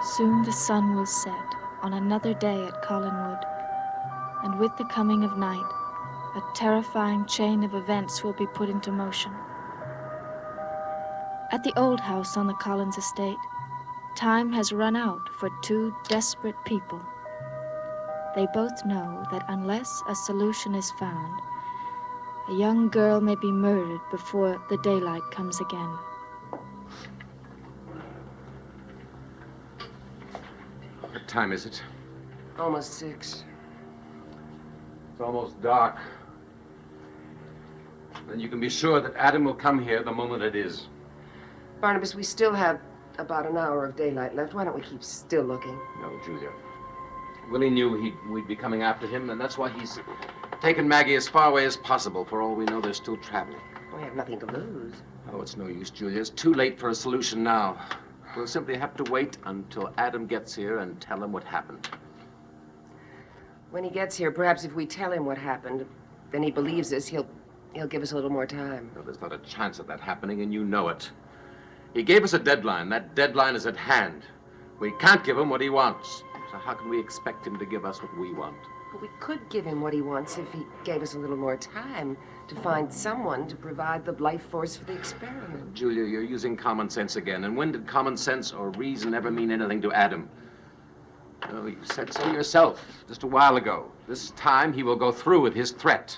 Soon the sun will set on another day at Collinwood, and with the coming of night, a terrifying chain of events will be put into motion. At the old house on the Collins estate, time has run out for two desperate people. They both know that unless a solution is found, a young girl may be murdered before the daylight comes again. What time is it? Almost 6. It's almost dark. Then you can be sure that Adam will come here the moment it is. Barnabas, we still have about an hour of daylight left. Why don't we keep still looking? No, Julia. Willie knew we'd be coming after him, and that's why he's taken Maggie as far away as possible. For all we know, they're still traveling. We have nothing to lose. Oh, it's no use, Julia. It's too late for a solution now. We'll simply have to wait until Adam gets here and tell him what happened. When he gets here, perhaps if we tell him what happened, then he believes us, he'll give us a little more time. No, there's not a chance of that happening, and you know it. He gave us a deadline. That deadline is at hand. We can't give him what he wants. So how can we expect him to give us what we want? But we could give him what he wants if he gave us a little more time to find someone to provide the life force for the experiment. Julia, you're using common sense again. And when did common sense or reason ever mean anything to Adam? Oh, you said so yourself just a while ago. This time he will go through with his threat.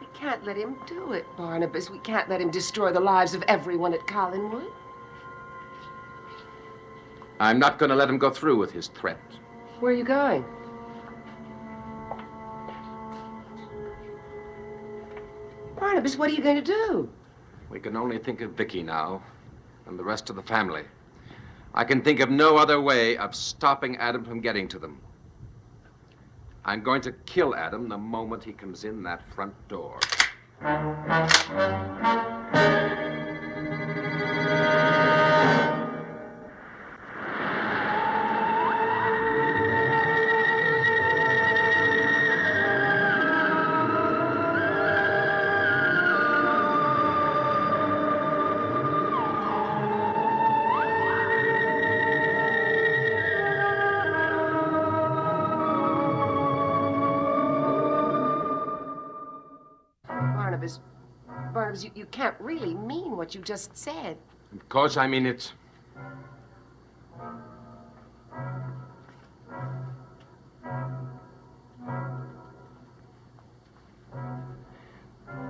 We can't let him do it, Barnabas. We can't let him destroy the lives of everyone at Collinwood. I'm not going to let him go through with his threat. Where are you going? Barnabas, what are you going to do? We can only think of Vicky now and the rest of the family. I can think of no other way of stopping Adam from getting to them. I'm going to kill Adam the moment he comes in that front door. Barnabas, you can't really mean what you just said. Of course I mean it.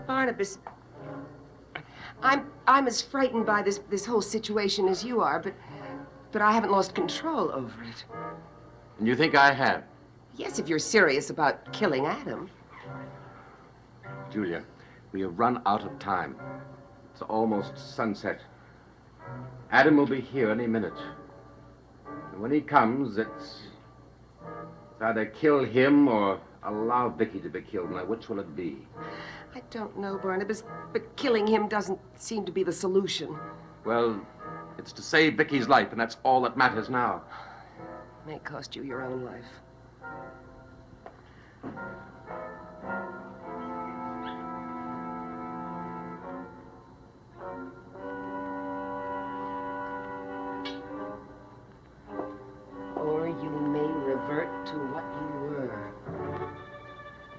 Barnabas, I'm as frightened by this whole situation as you are, but I haven't lost control over it. And you think I have? Yes, if you're serious about killing Adam. Julia, we have run out of time. It's almost sunset. Adam will be here any minute. And when he comes, it's either kill him or allow Vicky to be killed. Now, which will it be? I don't know, Barnabas, but killing him doesn't seem to be the solution. Well, it's to save Vicky's life, and that's all that matters now. It may cost you your own life. Or you may revert to what you were.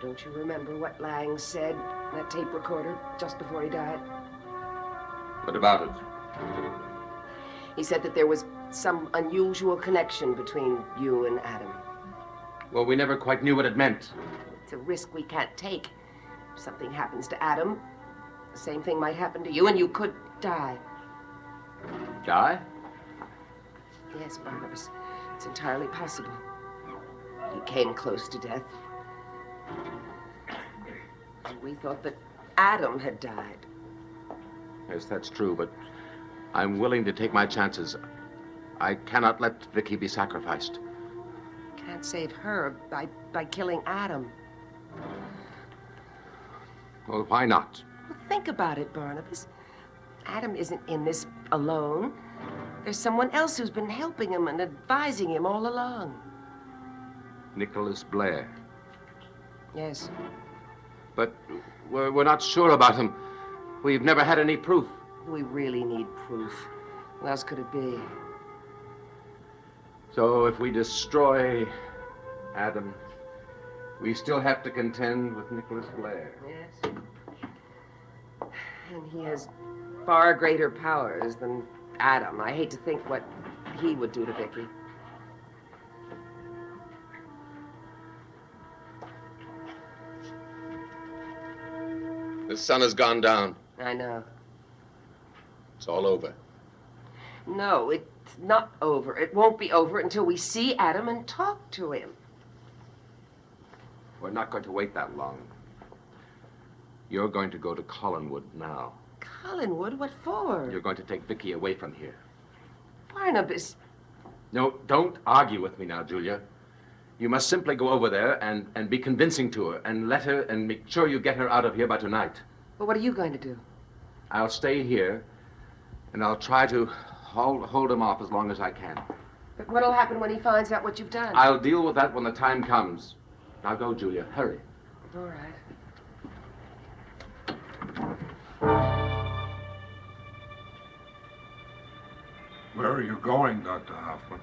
Don't you remember what Lang said in that tape recorder just before he died? What about it? He said that there was some unusual connection between you and Adam. Well, we never quite knew what it meant. It's a risk we can't take. If something happens to Adam, the same thing might happen to you, and you could die. Die? Yes, Barnabas. It's entirely possible. You came close to death. And we thought that Adam had died. Yes, that's true, but I'm willing to take my chances. I cannot let Vicky be sacrificed. Can't save her by killing Adam. Well, why not? Well, think about it, Barnabas. Adam isn't in this alone. There's someone else who's been helping him and advising him all along. Nicholas Blair. Yes. But we're not sure about him. We've never had any proof. We really need proof. What else could it be? So if we destroy Adam, we still have to contend with Nicholas Blair. Yes. And he has far greater powers than Adam. I hate to think what he would do to Vicky. The sun has gone down. I know. It's all over. No, it's not over. It won't be over until we see Adam and talk to him. We're not going to wait that long. You're going to go to Collinwood now. Collinwood? What for? You're going to take Vicky away from here. Barnabas. No, don't argue with me now, Julia. You must simply go over there and be convincing to her and let her and make sure you get her out of here by tonight. Well, what are you going to do? I'll stay here and I'll try to hold him off as long as I can. But what'll happen when he finds out what you've done? I'll deal with that when the time comes. Now go, Julia. Hurry. All right. Where are you going, Dr. Hoffman?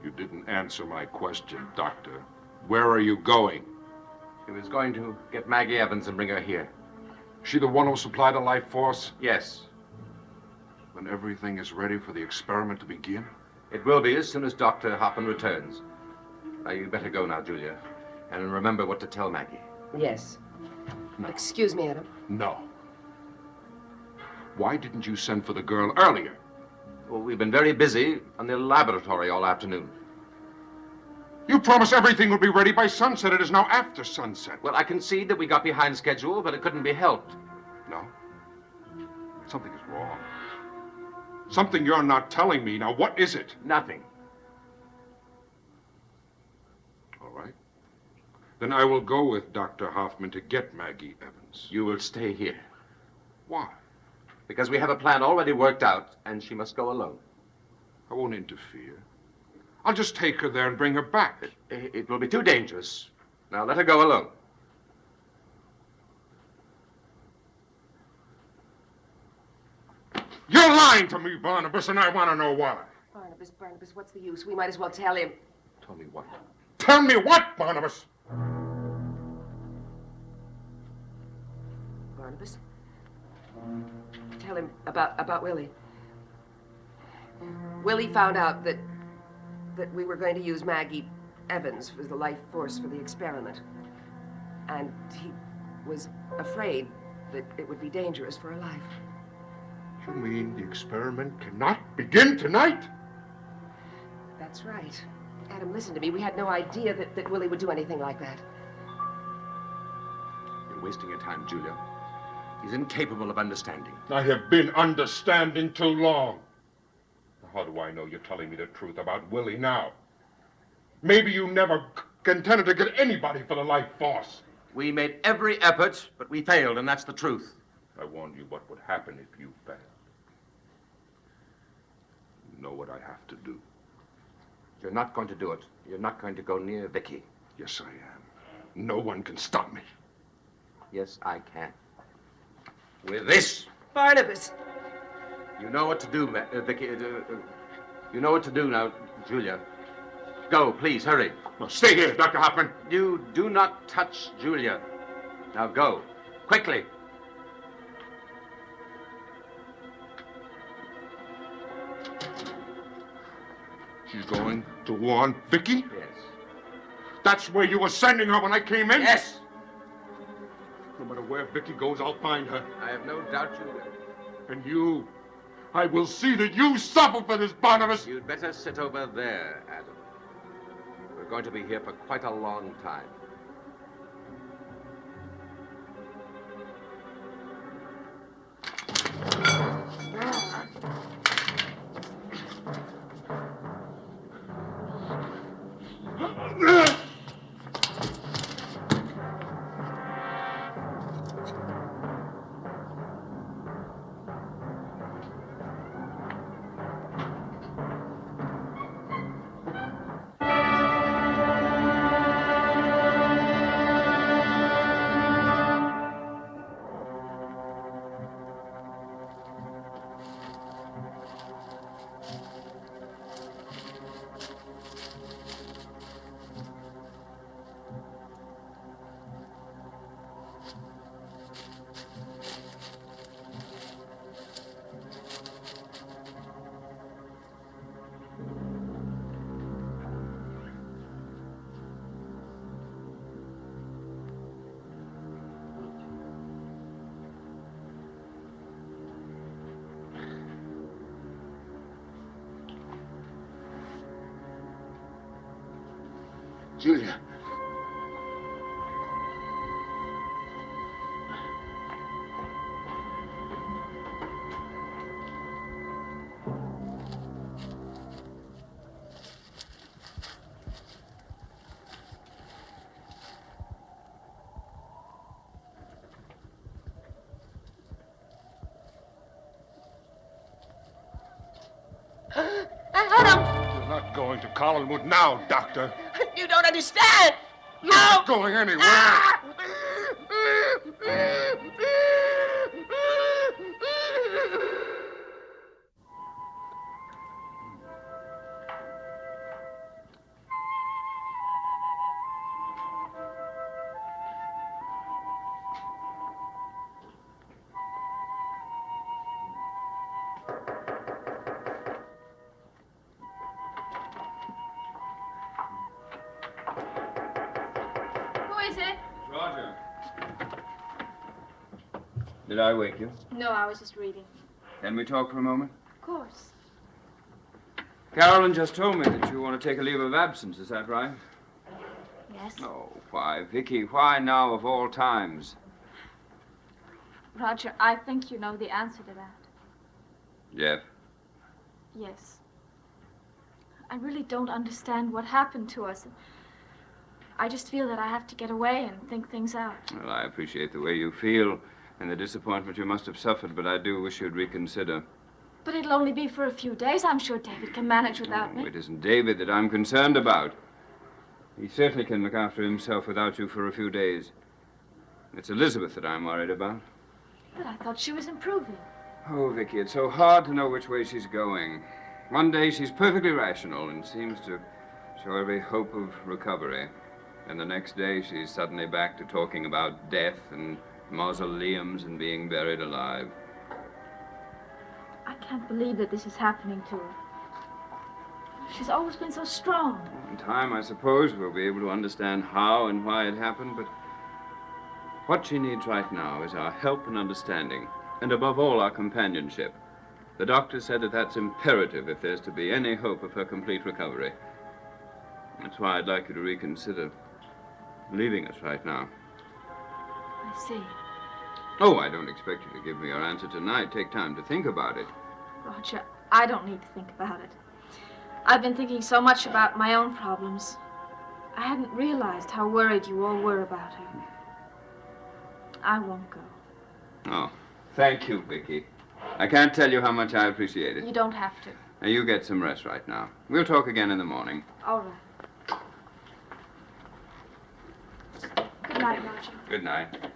You didn't answer my question, Doctor. Where are you going? She was going to get Maggie Evans and bring her here. She the one who supplied the life force? Yes. When everything is ready for the experiment to begin? It will be as soon as Dr. Hoffman returns. Now, you better go now, Julia. And remember what to tell Maggie. Yes. No. Excuse me, Adam. No. Why didn't you send for the girl earlier? Well, we've been very busy on the laboratory all afternoon. You promised everything would be ready by sunset. It is now after sunset. Well, I concede that we got behind schedule, but it couldn't be helped. No? Something is wrong. Something you're not telling me. Now, what is it? Nothing. All right. Then I will go with Dr. Hoffman to get Maggie Evans. You will stay here. Why? Because we have a plan already worked out, and she must go alone. I won't interfere. I'll just take her there and bring her back. It will be too dangerous. Now, let her go alone. You're lying to me, Barnabas, and I want to know why. Barnabas, what's the use? We might as well tell him. Tell me what? Tell me what, Barnabas? Barnabas? Tell him about Willie. Willie found out that we were going to use Maggie Evans for the life force for the experiment. And he was afraid that it would be dangerous for her life. You mean the experiment cannot begin tonight? That's right. Adam, listen to me. We had no idea that Willie would do anything like that. You're wasting your time, Julia. He's incapable of understanding. I have been understanding too long. How do I know you're telling me the truth about Willie now? Maybe you never intended to get anybody for the life force. We made every effort, but we failed, and that's the truth. I warned you what would happen if you failed. You know what I have to do. You're not going to do it. You're not going to go near Vicky. Yes, I am. No one can stop me. Yes, I can. With this. Barnabas! You know what to do, Vicky. You know what to do now, Julia. Go, please, hurry. Well, stay here, Dr. Hoffman. You do not touch Julia. Now go, quickly. She's going to warn Vicky? Yes. That's where you were sending her when I came in? Yes. No matter where Vicky goes, I'll find her. I have no doubt you will. And you, I will see that you suffer for this, Barnabas. You'd better sit over there, Adam. We're going to be here for quite a long time. Julia. Adam! You're not going to Collinwood now, Doctor. You don't understand! You're not going anywhere. Who is it? Roger. Did I wake you? No, I was just reading. Can we talk for a moment? Of course. Carolyn just told me that you want to take a leave of absence. Is that right? Yes. Oh, why, Vicky? Why now of all times? Roger, I think you know the answer to that. Jeff? Yes. I really don't understand what happened to us. I just feel that I have to get away and think things out. Well, I appreciate the way you feel and the disappointment you must have suffered, but I do wish you'd reconsider. But it'll only be for a few days. I'm sure David can manage without me. It isn't David that I'm concerned about. He certainly can look after himself without you for a few days. It's Elizabeth that I'm worried about. But I thought she was improving. Oh, Vicky, it's so hard to know which way she's going. One day she's perfectly rational and seems to show every hope of recovery. And the next day she's suddenly back to talking about death and mausoleums and being buried alive. I can't believe that this is happening to her. She's always been so strong. In time, I suppose, we'll be able to understand how and why it happened, but what she needs right now is our help and understanding, and above all, our companionship. The doctor said that that's imperative if there's to be any hope of her complete recovery. That's why I'd like you to reconsider leaving us right now. I see. Oh, I don't expect you to give me your answer tonight. Take time to think about it. Roger, I don't need to think about it. I've been thinking so much about my own problems. I hadn't realized how worried you all were about her. I won't go. Oh, thank you, Vicky. I can't tell you how much I appreciate it. You don't have to. Now, you get some rest right now. We'll talk again in the morning. All right. Good night, Roger. Good night.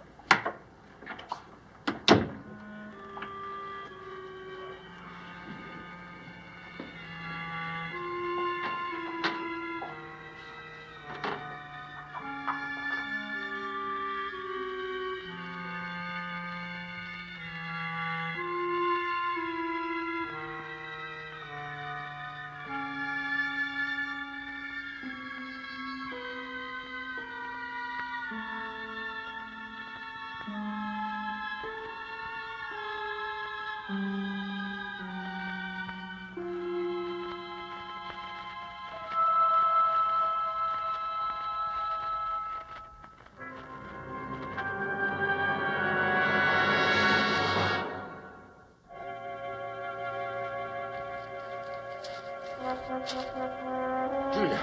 Julia.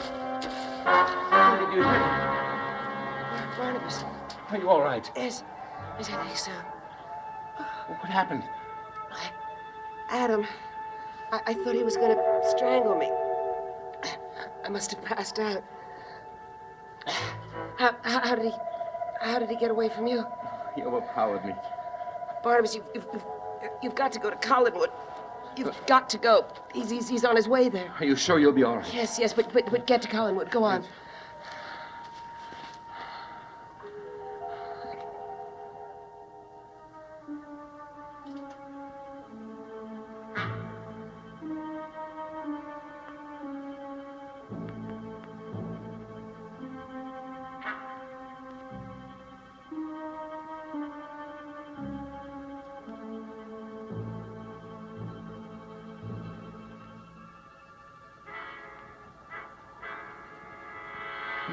How did you hit? Barnabas. Are you all right? Yes. Yes, I think so. What happened? Adam, I thought he was going to strangle me. I must have passed out. How did he get away from you? He overpowered me. Barnabas, you've got to go to Collinwood. You've got to go. He's on his way there. Are you sure you'll be all right? Yes, but get to Collinwood. Go on. Yes. I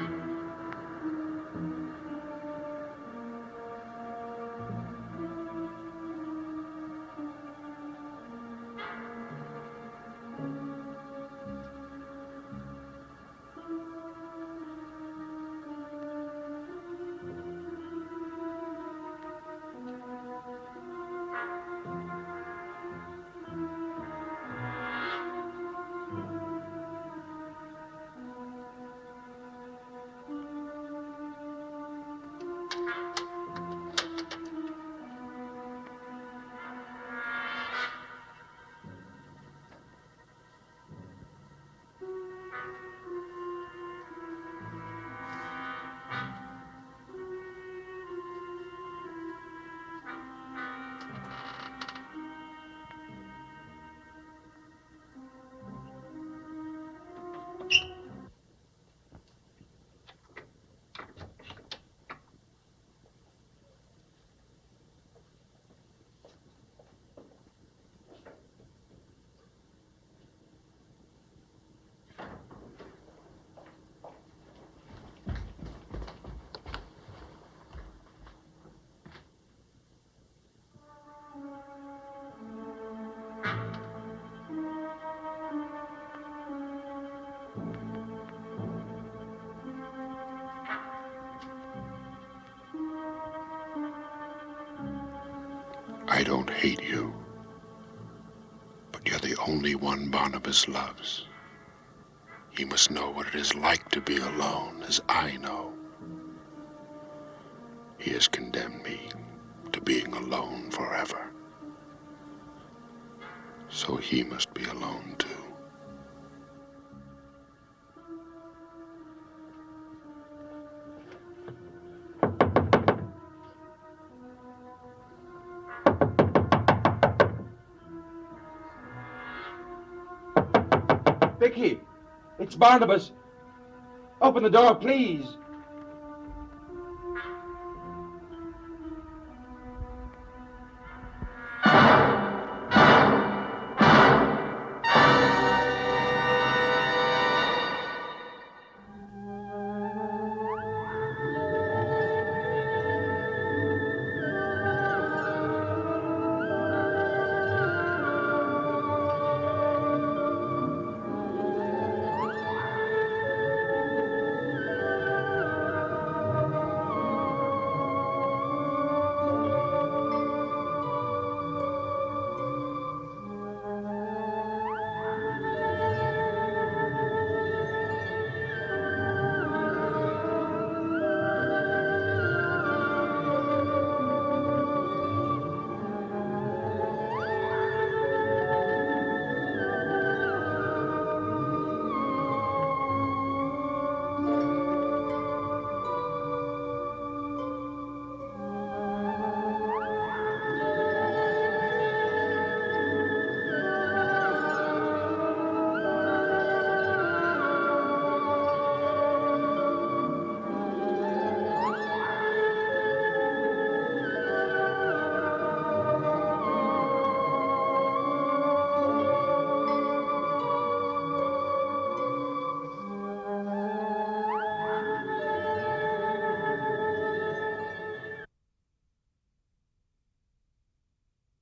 don't hate you, but you're the only one Barnabas loves. He must know what it is like to be alone, as I know. He has condemned me to being alone forever. So he must be alone too. Vicky, it's Barnabas. Open the door, please.